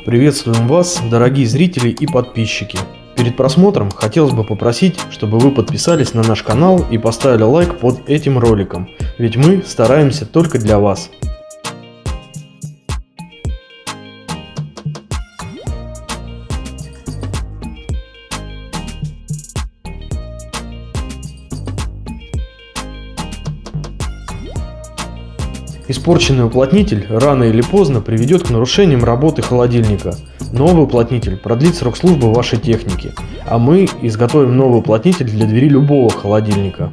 Приветствуем вас, дорогие зрители и подписчики. Перед просмотром хотелось бы попросить, чтобы вы подписались на наш канал и поставили лайк под этим роликом, ведь мы стараемся только для вас. Испорченный уплотнитель рано или поздно приведет к нарушениям работы холодильника. Новый уплотнитель продлит срок службы вашей техники, а мы изготовим новый уплотнитель для двери любого холодильника.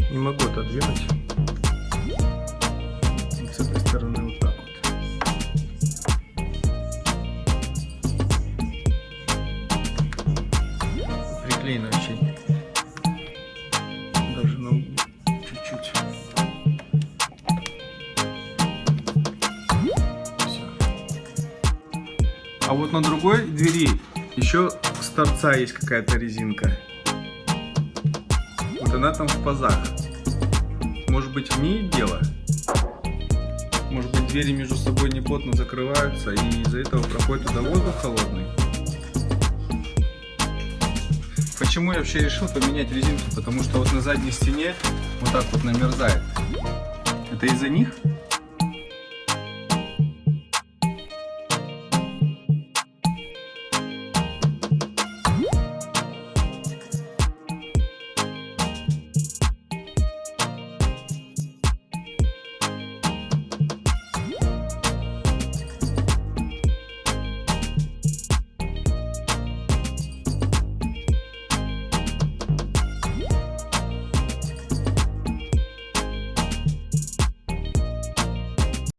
Не могу отодвинуть. Вот с этой стороны вот так вот. Приклеено очень. Даже на углу чуть-чуть. Все. А вот на другой двери еще с торца есть какая-то резинка. Вот она там в пазах. Может быть, в ней дело? Может быть, двери между собой неплотно закрываются, и из-за этого проходит туда воздух холодный? Почему я вообще решил поменять резинку? Потому что вот на задней стене вот так вот намерзает. Это из-за них?